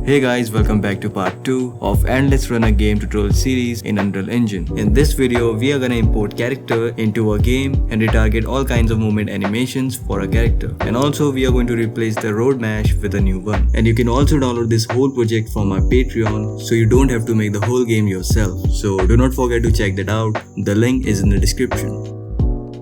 Hey guys, welcome back to part 2 of Endless Runner game tutorial series in Unreal Engine. In this video, we are gonna import character into a game and retarget all kinds of movement animations for a character. And also we are going to replace the road mesh with a new one. And you can also download this whole project from my Patreon so you don't have to make the whole game yourself. So do not forget to check that out. The link is in the description.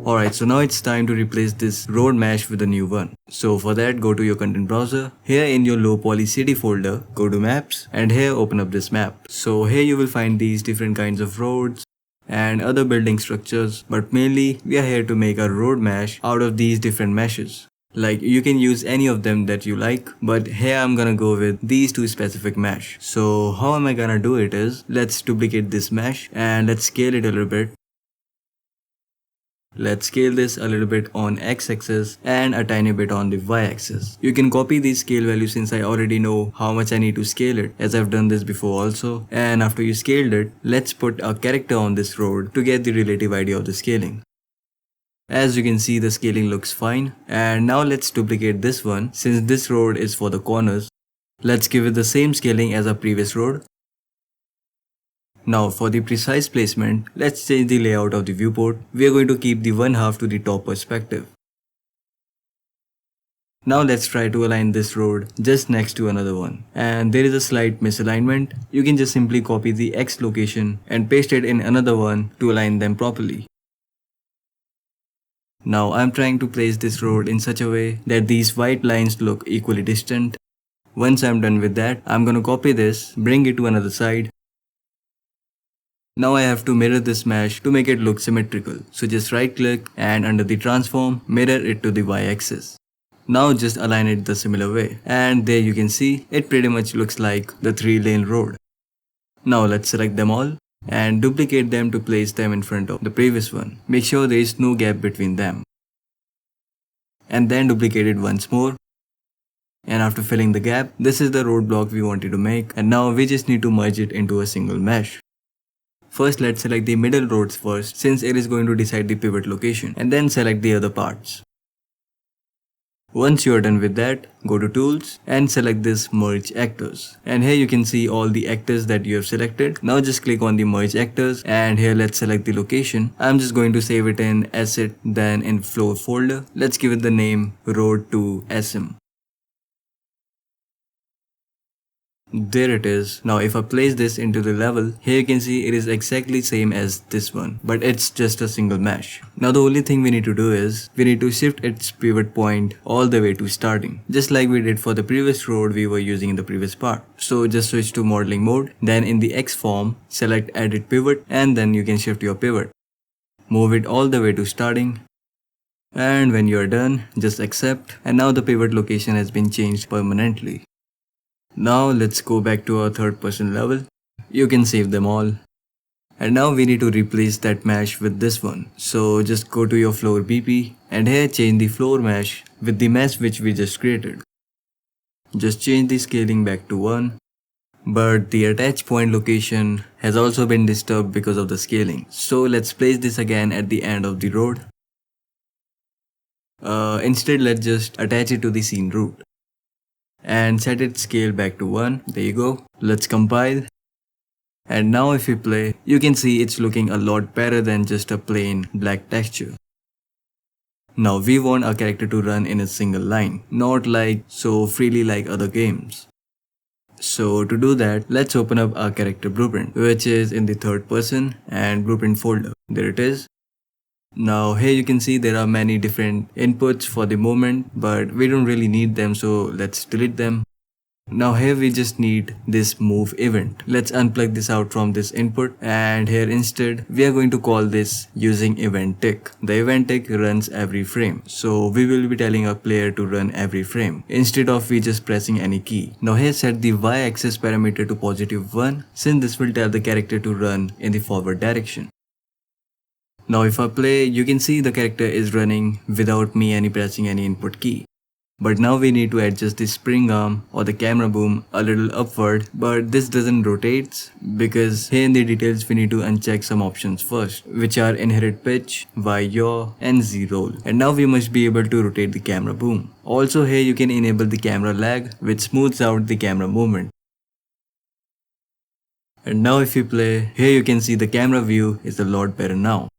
Alright, so now it's time to replace this road mesh with a new one. So for that, go to your content browser. Here in your low poly city folder, go to maps and here open up this map. So here you will find these different kinds of roads and other building structures, but mainly we are here to make a road mesh out of these different meshes. Like you can use any of them that you like, but here I'm gonna go with these two specific mesh. So how am I gonna do it is, let's duplicate this mesh and let's scale it a little bit. Let's scale this a little bit on x-axis and a tiny bit on the y-axis. You can copy these scale values since I already know how much I need to scale it, as I've done this before also. And after you scaled it, let's put a character on this road to get the relative idea of the scaling. As you can see, the scaling looks fine. And now let's duplicate this one. Since this road is for the corners, let's give it the same scaling as our previous road. Now for the precise placement, let's change the layout of the viewport. We are going to keep the one half to the top perspective. Now let's try to align this road just next to another one. And there is a slight misalignment. You can just simply copy the X location and paste it in another one to align them properly. Now I'm trying to place this road in such a way that these white lines look equally distant. Once I'm done with that, I'm gonna copy this, bring it to another side. Now I have to mirror this mesh to make it look symmetrical. So just right click and under the transform, mirror it to the y-axis. Now just align it the similar way. And there you can see, it pretty much looks like the 3-lane road. Now let's select them all and duplicate them to place them in front of the previous one. Make sure there is no gap between them. And then duplicate it once more. And after filling the gap, this is the roadblock we wanted to make. And now we just need to merge it into a single mesh. First, let's select the middle roads first, since it is going to decide the pivot location, and then select the other parts. Once you are done with that, go to Tools and select this Merge Actors. And here you can see all the actors that you have selected. Now just click on the Merge Actors and here let's select the location. I'm just going to save it in Asset, then in Floor folder. Let's give it the name Road to SM. There it is. Now if I place this into the level, here you can see it is exactly same as this one, but it's just a single mesh. Now the only thing we need to do is, we need to shift its pivot point all the way to starting, just like we did for the previous road we were using in the previous part. So just switch to modeling mode, then in the X form, select edit pivot and then you can shift your pivot. Move it all the way to starting. And when you are done, just accept, and now the pivot location has been changed permanently. Now let's go back to our third person level. You can save them all. And now we need to replace that mesh with this one. So just go to your floor BP and here change the floor mesh with the mesh which we just created. Just change the scaling back to 1. But the attach point location has also been disturbed because of the scaling. So let's place this again at the end of the road. Instead let's just attach it to the scene root. And set its scale back to 1. There you go. Let's compile. And now if we play, you can see it's looking a lot better than just a plain black texture. Now we want our character to run in a single line, not like so freely like other games. So to do that, let's open up our character blueprint, which is in the third person and blueprint folder. There it is. Now here you can see there are many different inputs for the movement, but we don't really need them, so let's delete them. Now here we just need this move event. Let's unplug this out from this input and here instead we are going to call this using event tick. The event tick runs every frame, so we will be telling our player to run every frame instead of we just pressing any key. Now here set the y-axis parameter to +1, since this will tell the character to run in the forward direction. Now if I play, you can see the character is running without me pressing any input key. But now we need to adjust the spring arm or the camera boom a little upward, but this doesn't rotate because here in the details we need to uncheck some options first, which are inherit pitch, Y yaw and Z roll. And now we must be able to rotate the camera boom. Also here you can enable the camera lag, which smooths out the camera movement. And now if you play, here you can see the camera view is a lot better now.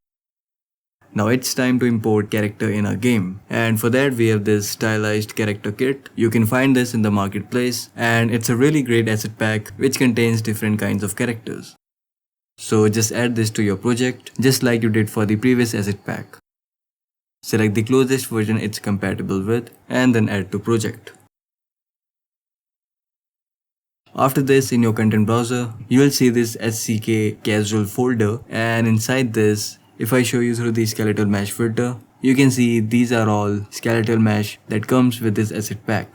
Now it's time to import character in our game, and for that we have this stylized character kit. You can find this in the marketplace, and it's a really great asset pack which contains different kinds of characters. So just add this to your project just like you did for the previous asset pack. Select the closest version it's compatible with and then add to project. After this, in your content browser, you will see this SCK casual folder, and inside this, if I show you through the skeletal mesh filter, you can see these are all skeletal mesh that comes with this asset pack.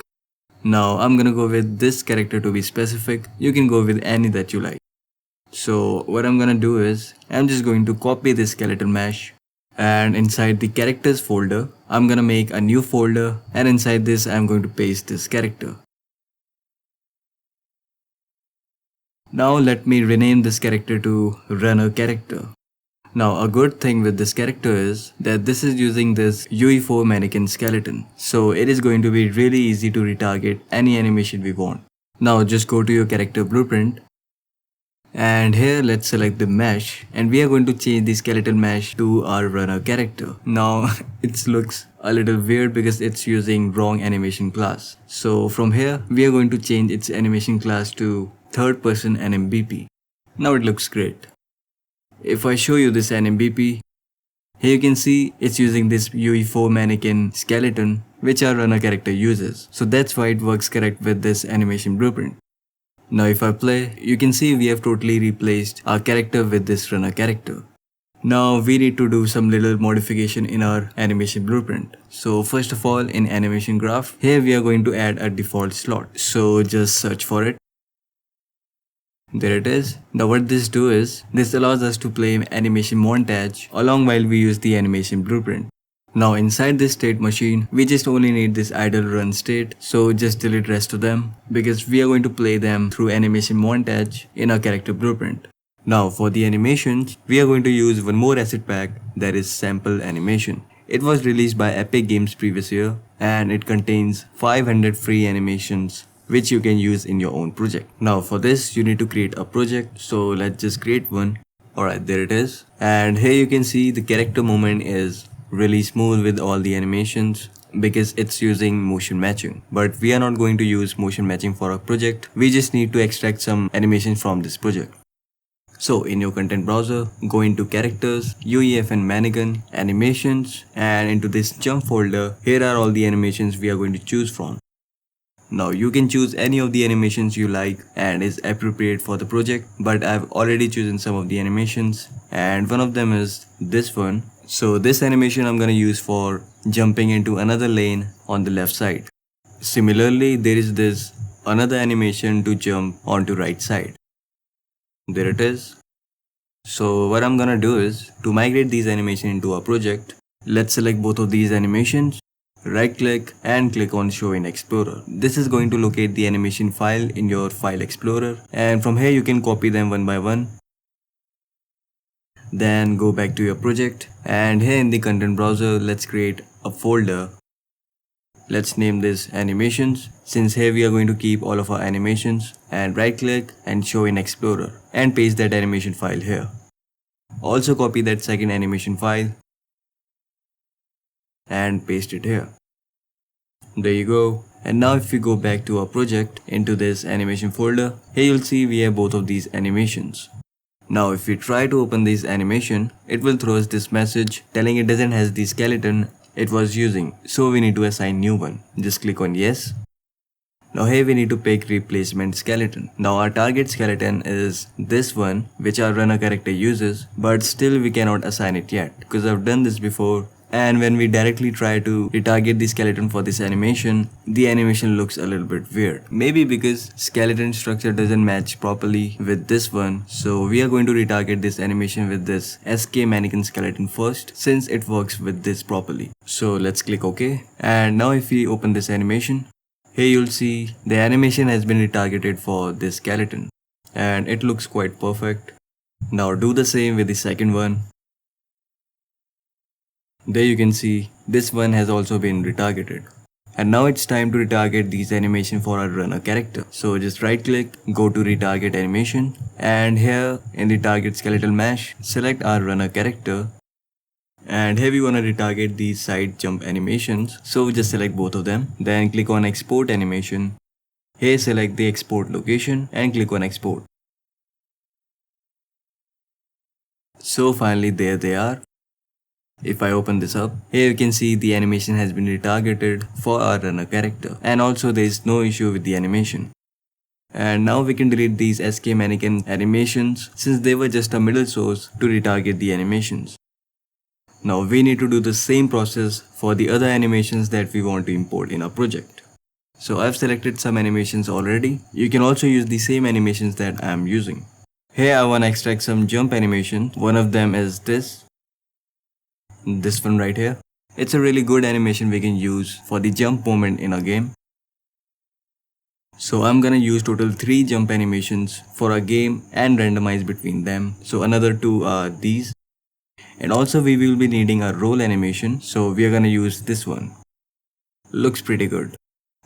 Now I'm gonna go with this character to be specific. You can go with any that you like. So what I'm gonna do is, I'm just going to copy this skeletal mesh, and inside the characters folder, I'm gonna make a new folder, and inside this I'm going to paste this character. Now let me rename this character to runner character. Now a good thing with this character is that this is using this UE4 mannequin skeleton, so it is going to be really easy to retarget any animation we want. Now just go to your character blueprint, and here let's select the mesh, and we are going to change the skeletal mesh to our runner character. Now it looks a little weird because it's using wrong animation class. So from here we are going to change its animation class to third person NMBP. Now it looks great. If I show you this NMBP, here you can see it's using this UE4 mannequin skeleton which our runner character uses. So that's why it works correct with this animation blueprint. Now if I play, you can see we have totally replaced our character with this runner character. Now we need to do some little modification in our animation blueprint. So first of all, in animation graph, here we are going to add a default slot. So just search for it. There it is. Now what this do is, this allows us to play animation montage along while we use the animation blueprint. Now inside this state machine, we just only need this idle run state, so just delete rest of them because we are going to play them through animation montage in our character blueprint. Now for the animations, we are going to use one more asset pack, that is sample animation. It was released by Epic Games previous year, and it contains 500 free animations which you can use in your own project. Now for this you need to create a project, so let's just create one. Alright, there it is. And here you can see the character movement is really smooth with all the animations because it's using motion matching. But we are not going to use motion matching for our project, we just need to extract some animations from this project. So in your content browser, go into characters, UEFN mannequin, animations, and into this jump folder, here are all the animations we are going to choose from. Now you can choose any of the animations you like and is appropriate for the project, but I've already chosen some of the animations and one of them is this one. So this animation I'm gonna use for jumping into another lane on the left side. Similarly, there is this another animation to jump onto right side. There it is. So what I'm gonna do is, to migrate these animations into our project, let's select both of these animations. Right click and click on show in explorer. This is going to locate the animation file in your file explorer, and from here you can copy them one by one. Then go back to your project, and here in the content browser let's create a folder. Let's name this animations, since here we are going to keep all of our animations, and right click and show in explorer and paste that animation file here. Also copy that second animation file and paste it here. There you go. And now if we go back to our project into this animation folder, here you'll see we have both of these animations. Now if we try to open this animation, it will throw us this message telling it doesn't have the skeleton it was using, so we need to assign new one. Just click on yes. Now here we need to pick replacement skeleton. Now our target skeleton is this one which our runner character uses, but still we cannot assign it yet because I've done this before, and when we directly try to retarget the skeleton for this animation, the animation looks a little bit weird. Maybe because skeleton structure doesn't match properly with this one, so we are going to retarget this animation with this SK mannequin skeleton first, since it works with this properly. So let's click OK, and now if we open this animation, here you'll see the animation has been retargeted for this skeleton and it looks quite perfect. Now do the same with the second one. There you can see this one has also been retargeted. And now it's time to retarget these animation for our runner character. So just right click, go to Retarget Animation, and here in the target skeletal mesh, select our runner character. And here we want to retarget these side jump animations. So just select both of them. Then click on export animation. Here select the export location and click on export. So finally there they are. If I open this up, here you can see the animation has been retargeted for our runner character, and also there is no issue with the animation. And now we can delete these SK mannequin animations since they were just a middle source to retarget the animations. Now we need to do the same process for the other animations that we want to import in our project. So I've selected some animations already. You can also use the same animations that I'm using. Here I want to extract some jump animation. One of them is this one right here. It's a really good animation we can use for the jump moment in a game. So I'm gonna use total 3 jump animations for a game and randomize between them. So another 2 are these. And also we will be needing a roll animation, so we are gonna use this one. Looks pretty good.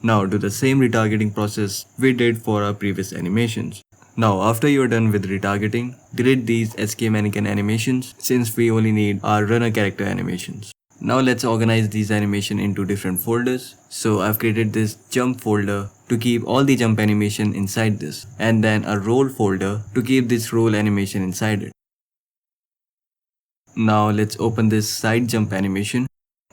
Now do the same retargeting process we did for our previous animations. Now after you're done with retargeting, delete these SK mannequin animations since we only need our runner character animations. Now let's organize these animations into different folders. So I've created this jump folder to keep all the jump animation inside this, and then a roll folder to keep this roll animation inside it. Now let's open this side jump animation.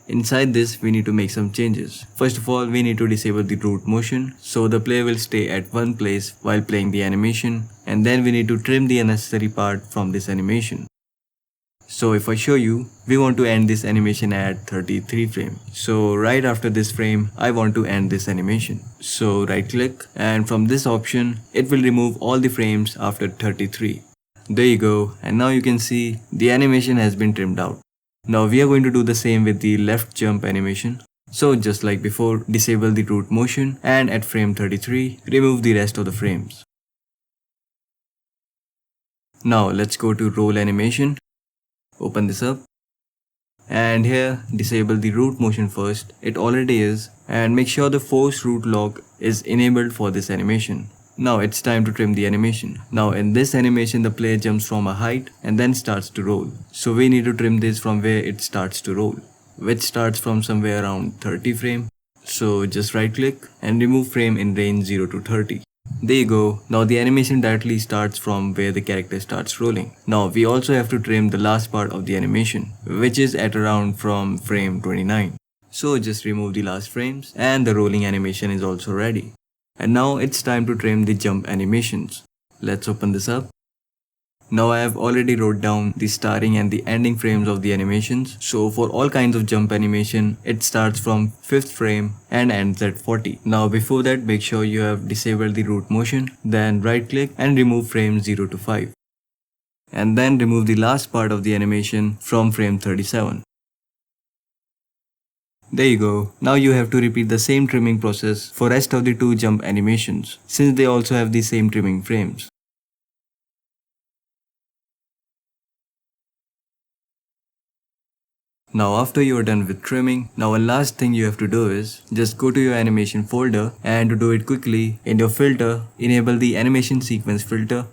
Inside this we need to make some changes. First of all, we need to disable the root motion so the player will stay at one place while playing the animation, and then we need to trim the unnecessary part from this animation. So if I show you, we want to end this animation at 33 frame. So right after this frame, I want to end this animation. So right click, and from this option, it will remove all the frames after 33. There you go, and now you can see the animation has been trimmed out. Now we are going to do the same with the left jump animation. So just like before, disable the root motion, and at frame 33, remove the rest of the frames. Now let's go to roll animation. Open this up, and here disable the root motion first, it already is, and make sure the force root lock is enabled for this animation. Now it's time to trim the animation. Now in this animation the player jumps from a height and then starts to roll. So we need to trim this from where it starts to roll, which starts from somewhere around 30 frame. So just right click and remove frame in range 0 to 30. There you go. Now the animation directly starts from where the character starts rolling. Now we also have to trim the last part of the animation, which is at around from frame 29. So just remove the last frames, and the rolling animation is also ready. And now it's time to trim the jump animations. Let's open this up. Now I have already wrote down the starting and the ending frames of the animations. So for all kinds of jump animation, it starts from 5th frame and ends at 40. Now before that, make sure you have disabled the root motion, then right click and remove frame 0 to 5. And then remove the last part of the animation from frame 37. There you go. Now you have to repeat the same trimming process for rest of the 2 jump animations, since they also have the same trimming frames. Now after you are done with trimming, now one last thing you have to do is just go to your animation folder, and to do it quickly, in your filter, enable the animation sequence filter.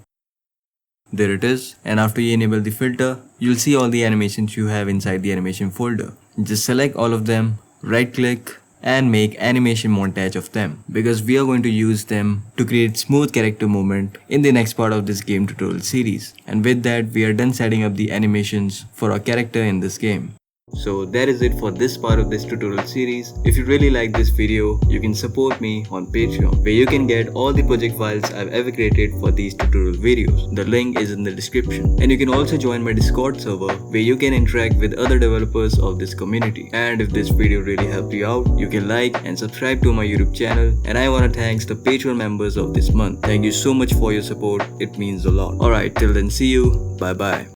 There it is, and after you enable the filter, you'll see all the animations you have inside the animation folder. Just select all of them, right click and make animation montage of them, because we are going to use them to create smooth character movement in the next part of this game tutorial series. And with that, we are done setting up the animations for our character in this game. So that is it for this part of this tutorial series. If you really like this video, you can support me on Patreon, where you can get all the project files I've ever created for these tutorial videos. The link is in the description. And you can also join my Discord server, where you can interact with other developers of this community. And if this video really helped you out, you can like and subscribe to my YouTube channel. And I wanna thank the Patreon members of this month. Thank you so much for your support, it means a lot. Alright, till then, see you, bye bye.